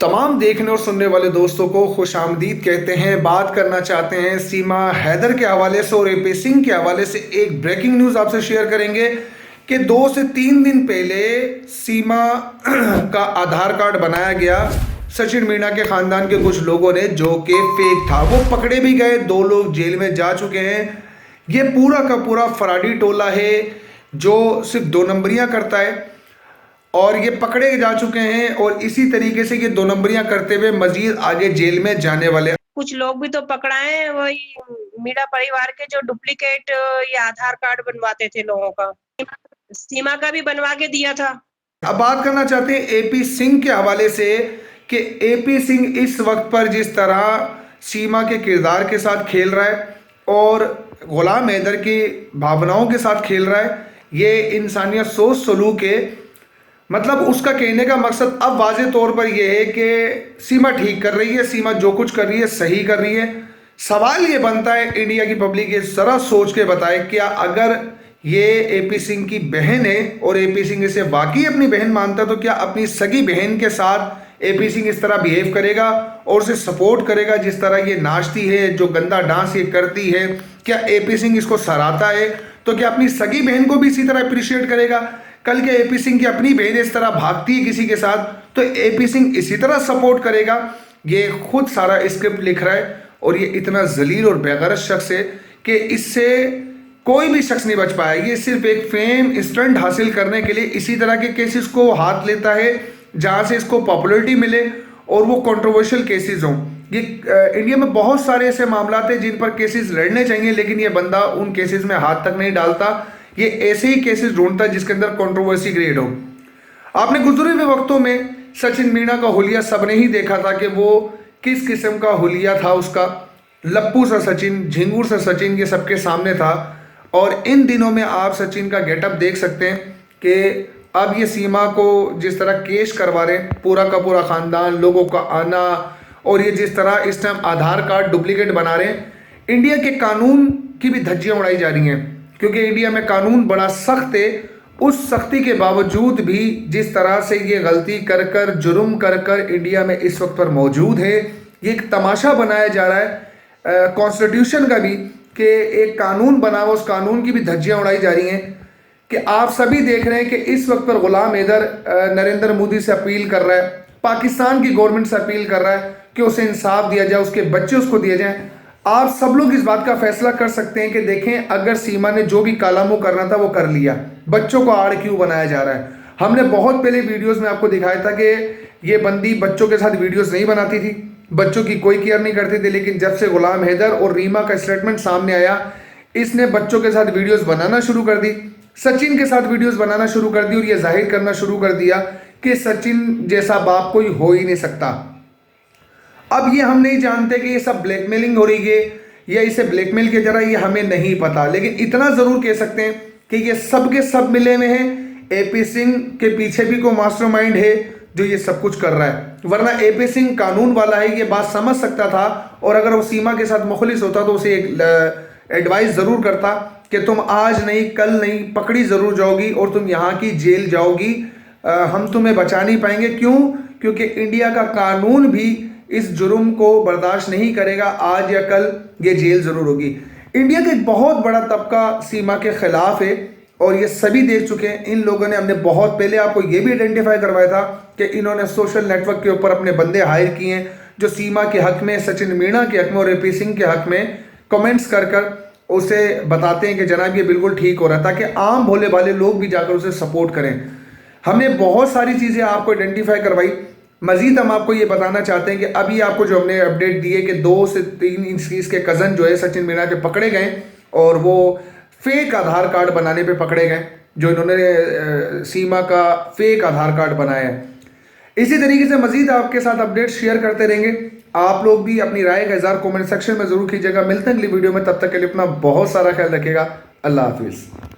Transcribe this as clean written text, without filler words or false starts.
तमाम देखने और सुनने वाले दोस्तों को खुशामदीद कहते हैं। बात करना चाहते हैं सीमा हैदर के हवाले से और एपी सिंह के हवाले से। एक ब्रेकिंग न्यूज़ आपसे शेयर करेंगे कि 2 से 3 दिन पहले सीमा का आधार कार्ड बनाया गया सचिन मीणा के खानदान के कुछ लोगों ने, जो कि फेक था। वो पकड़े भी गए, 2 लोग जेल में जा चुके हैं। ये पूरा का पूरा फराडी टोला है जो सिर्फ 2 नंबरियां करता है और ये पकड़े जा चुके हैं और इसी तरीके से ये 2 नंबरियां करते हुए मजीद आगे जेल में जाने वाले हैं। कुछ लोग भी तो पकड़ाए हैं, वही मीणा परिवार के, जो डुप्लीकेट ये आधार कार्ड बनवाते थे लोगों का। सीमा का भी बनवा के दिया था। अब बात करना चाहते हैं एपी सिंह के हवाले से कि एपी सिंह इस वक्त पर जिस तरह सीमा के किरदार के साथ खेल रहा है और गुलाम हैदर की भावनाओं के साथ खेल रहा है, ये इंसानियत सोच सलूक है। मतलब उसका कहने का मकसद अब वाज़े तौर पर यह है कि सीमा ठीक कर रही है, सीमा जो कुछ कर रही है सही कर रही है। सवाल ये बनता है, इंडिया की पब्लिक ये ज़रा सोच के बताए, क्या अगर ये एपी सिंह की बहन है और एपी सिंह इसे वाकई अपनी बहन मानता है, तो क्या अपनी सगी बहन के साथ एपी सिंह इस तरह बिहेव करेगा और उसे सपोर्ट करेगा जिस तरह ये नाचती है, जो गंदा डांस ये करती है? क्या एपी सिंह इसको सराहता है तो क्या अपनी सगी बहन को भी इसी तरह अप्रिशिएट करेगा? कल के एपी सिंह की अपनी बहन इस तरह भागती है किसी के साथ तो एपी सिंह इसी तरह सपोर्ट करेगा? ये खुद सारा स्क्रिप्ट लिख रहा है और ये इतना जलील और बेगरज शख्स है कि इससे कोई भी शख्स नहीं बच पाया। ये सिर्फ एक फेम स्टंट हासिल करने के लिए इसी तरह के केसेस को हाथ लेता है जहां से इसको पॉपुलैरिटी मिले और वो कंट्रोवर्शियल केसेस हों। ये इंडिया में बहुत सारे ऐसे मामला हैं जिन पर केसेस लड़ने चाहिए, लेकिन ये बंदा उन केसेस में हाथ तक नहीं डालता। ये ऐसे ही केसेस ढूंढता है जिसके अंदर कंट्रोवर्सी क्रिएट हो। आपने गुजरे हुए वक्तों में सचिन मीणा का हुलिया सबने ही देखा था कि वो किस किस्म का हुलिया था उसका। लप्पू सा सचिन, झिंगुर सा सचिन, ये सबके सामने था। और इन दिनों में आप सचिन का गेटअप देख सकते हैं कि अब ये सीमा को जिस तरह केस करवा रहे हैं, पूरा का पूरा खानदान, लोगों का आना, और ये जिस तरह इस टाइम आधार कार्ड डुप्लीकेट बना रहे हैं, इंडिया के कानून की भी धज्जियां उड़ाई जा रही हैं। क्योंकि इंडिया में कानून बड़ा सख्त है, उस सख्ती के बावजूद भी जिस तरह से ये गलती कर कर, जुर्म कर कर इंडिया में इस वक्त पर मौजूद है, ये एक तमाशा बनाया जा रहा है कॉन्स्टिट्यूशन का भी, कि एक कानून बना हुआ, उस कानून की भी धज्जियां उड़ाई जा रही हैं। कि आप सभी देख रहे हैं कि इस वक्त पर गुलाम हैदर नरेंद्र मोदी से अपील कर रहा है, पाकिस्तान की गवर्नमेंट से अपील कर रहा है कि उसे इंसाफ दिया जाए, उसके बच्चे उसको दिए जाएं। आप सब लोग इस बात का फैसला कर सकते हैं कि देखें, अगर सीमा ने जो भी काला मुंह करना था वो कर लिया, बच्चों को आड़ क्यों बनाया जा रहा है? हमने बहुत पहले वीडियोस में आपको दिखाया था कि ये बंदी बच्चों के साथ वीडियोस नहीं बनाती थी, बच्चों की कोई केयर नहीं करती थी। लेकिन जब से गुलाम हैदर और रीमा का स्टेटमेंट सामने आया, इसने बच्चों के साथ वीडियोस बनाना शुरू कर दी, सचिन के साथ वीडियोस बनाना शुरू कर दी और ये जाहिर करना शुरू कर दिया कि सचिन जैसा बाप कोई हो ही नहीं सकता। अब ये हम नहीं जानते कि ये सब ब्लैकमेलिंग हो रही है या इसे ब्लैकमेल किया जा रहा है, ये हमें नहीं पता। लेकिन इतना जरूर कह सकते हैं कि ये सब के सब मिले हुए हैं। एपी सिंह के पीछे भी कोई मास्टरमाइंड है जो ये सब कुछ कर रहा है, वरना एपी सिंह कानून वाला है, ये बात समझ सकता था। और अगर वो सीमा के साथ मुखलिस होता तो उसे एक एडवाइस जरूर करता कि तुम आज नहीं कल नहीं पकड़ी जरूर जाओगी और तुम यहाँ की जेल जाओगी, हम तुम्हें बचा नहीं पाएंगे। क्यों? क्योंकि इंडिया का कानून भी इस जुर्म को बर्दाश्त नहीं करेगा, आज या कल ये जेल जरूर होगी। इंडिया का एक बहुत बड़ा तबका सीमा के खिलाफ है और ये सभी देख चुके हैं। इन लोगों ने, हमने बहुत पहले आपको ये भी आइडेंटिफाई करवाया था कि इन्होंने सोशल नेटवर्क के ऊपर अपने बंदे हायर किए हैं जो सीमा के हक में, सचिन मीणा के हक में और एपी सिंह के हक में कमेंट्स कर कर उसे बताते हैं कि जनाब ये बिल्कुल ठीक हो रहा है, ताकि आम भोले भाले लोग भी जाकर उसे सपोर्ट करें। हमने बहुत सारी चीज़ें आपको आइडेंटिफाई करवाई। मजीद हम आपको ये बताना चाहते हैं कि अभी आपको जो हमने अपडेट दी है कि 2 से 3 इसके कज़न जो है सचिन मीणा के पकड़े गए और वो फेक आधार कार्ड बनाने पे पकड़े गए, जो इन्होंने सीमा का फेक आधार कार्ड बनाया है। इसी तरीके से मजीद आपके साथ अपडेट शेयर करते रहेंगे। आप लोग भी अपनी राय का इज़हार कमेंट सेक्शन में जरूर कीजिएगा। मिलते हैं अगली वीडियो में, तब तक के लिए अपना बहुत सारा ख्याल रखिएगा। अल्लाह हाफिज़।